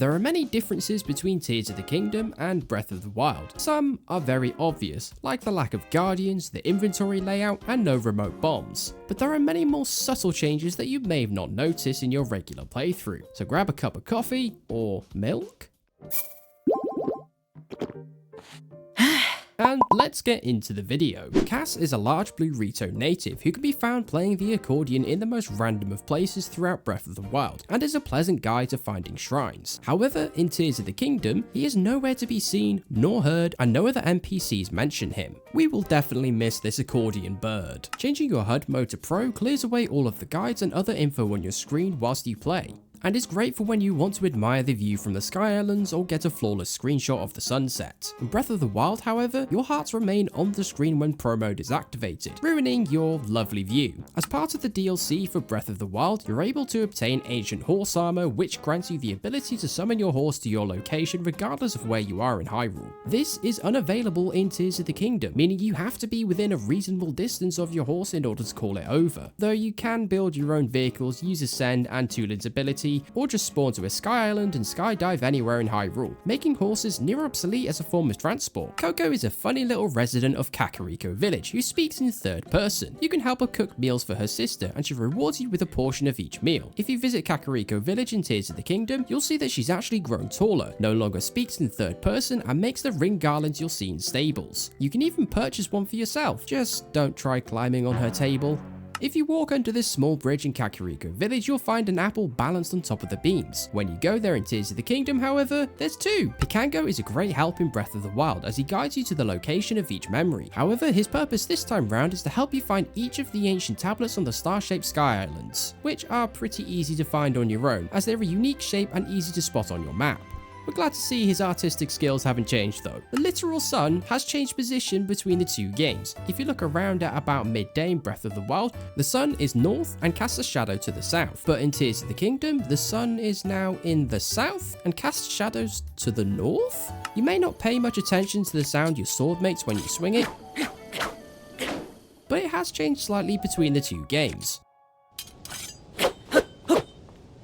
There are many differences between Tears of the Kingdom and Breath of the Wild. Some are very obvious, like the lack of guardians, the inventory layout, and no remote bombs. But there are many more subtle changes that you may have not noticed in your regular playthrough. So grab a cup of coffee, or milk, and let's get into the video. Cass is a large blue Rito native who can be found playing the accordion in the most random of places throughout Breath of the Wild, and is a pleasant guide to finding shrines. However, in Tears of the Kingdom, he is nowhere to be seen nor heard, and no other NPCs mention him. We will definitely miss this accordion bird. Changing your HUD mode to Pro clears away all of the guides and other info on your screen whilst you play, and is great for when you want to admire the view from the Sky Islands or get a flawless screenshot of the sunset. In Breath of the Wild, however, your hearts remain on the screen when Pro Mode is activated, ruining your lovely view. As part of the DLC for Breath of the Wild, you're able to obtain Ancient Horse Armor, which grants you the ability to summon your horse to your location regardless of where you are in Hyrule. This is unavailable in Tears of the Kingdom, meaning you have to be within a reasonable distance of your horse in order to call it over, though you can build your own vehicles, use Ascend and Tulin's ability, or just spawn to a Sky Island and skydive anywhere in Hyrule, making horses near obsolete as a form of transport. Coco is a funny little resident of Kakariko Village who speaks in third person. You can help her cook meals for her sister, and she rewards you with a portion of each meal. If you visit Kakariko Village in Tears of the Kingdom, you'll see that she's actually grown taller, no longer speaks in third person, and makes the ring garlands you'll see in stables. You can even purchase one for yourself, just don't try climbing on her table. If you walk under this small bridge in Kakariko Village, you'll find an apple balanced on top of the beams. When you go there in Tears of the Kingdom, however, there's two. Pikango is a great help in Breath of the Wild as he guides you to the location of each memory. However, his purpose this time round is to help you find each of the ancient tablets on the star-shaped Sky Islands, which are pretty easy to find on your own as they're a unique shape and easy to spot on your map. We're glad to see his artistic skills haven't changed though. The literal sun has changed position between the two games. If you look around at about midday in Breath of the Wild, the sun is north and casts a shadow to the south. But in Tears of the Kingdom, the sun is now in the south and casts shadows to the north? You may not pay much attention to the sound your sword makes when you swing it, but it has changed slightly between the two games.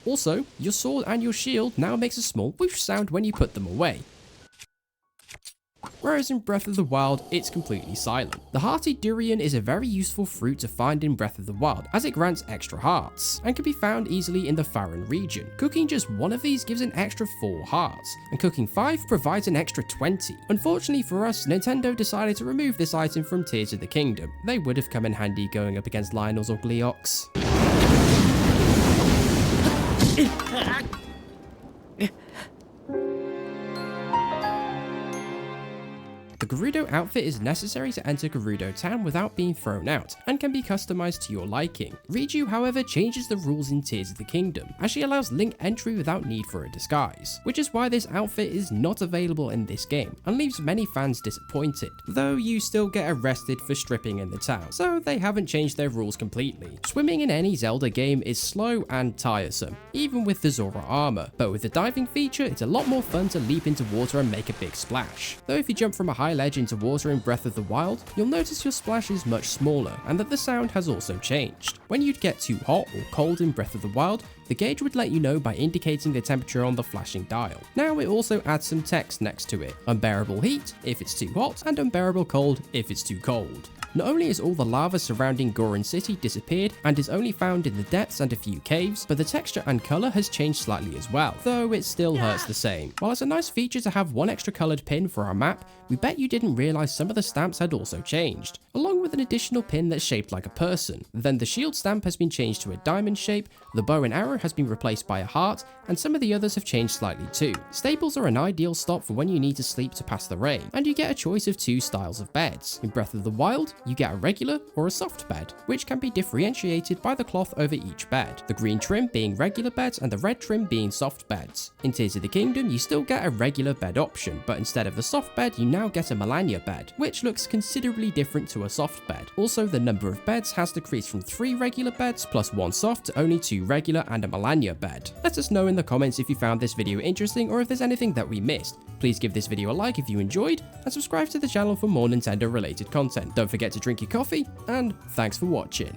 Also, your sword and your shield now makes a small whoosh sound when you put them away, whereas in Breath of the Wild, it's completely silent. The hearty durian is a very useful fruit to find in Breath of the Wild, as it grants extra hearts, and can be found easily in the Faron region. Cooking just one of these gives an extra 4 hearts, and cooking 5 provides an extra 20. Unfortunately for us, Nintendo decided to remove this item from Tears of the Kingdom. They would have come in handy going up against Lynels or Gleeoks. The Gerudo outfit is necessary to enter Gerudo Town without being thrown out, and can be customized to your liking. Riju, however, changes the rules in Tears of the Kingdom, as she allows Link entry without need for a disguise, which is why this outfit is not available in this game, and leaves many fans disappointed, though you still get arrested for stripping in the town, so they haven't changed their rules completely. Swimming in any Zelda game is slow and tiresome, even with the Zora armor, but with the diving feature, it's a lot more fun to leap into water and make a big splash. Though if you jump from a high ledge into water in Breath of the Wild, you'll notice your splash is much smaller, and that the sound has also changed. When you'd get too hot or cold in Breath of the Wild, the gauge would let you know by indicating the temperature on the flashing dial. Now it also adds some text next to it: unbearable heat if it's too hot, and unbearable cold if it's too cold. Not only is all the lava surrounding Goron City disappeared and is only found in the depths and a few caves, but the texture and colour has changed slightly as well, though it still hurts the same. While it's a nice feature to have one extra coloured pin for our map, we bet you didn't realise some of the stamps had also changed, along with an additional pin that's shaped like a person. Then the shield stamp has been changed to a diamond shape, the bow and arrow has been replaced by a heart, and some of the others have changed slightly too. Stables are an ideal stop for when you need to sleep to pass the rain, and you get a choice of 2 styles of beds. In Breath of the Wild, you get a regular or a soft bed, which can be differentiated by the cloth over each bed, the green trim being regular beds and the red trim being soft beds. In Tears of the Kingdom, you still get a regular bed option, but instead of the soft bed, you now get a Melania bed, which looks considerably different to a soft bed. Also, the number of beds has decreased from 3 regular beds plus 1 soft to only 2 regular and a Melania bed. Let us know in the comments if you found this video interesting or if there's anything that we missed. Please give this video a like if you enjoyed, and subscribe to the channel for more Nintendo related content. Don't forget to drink your coffee, and thanks for watching.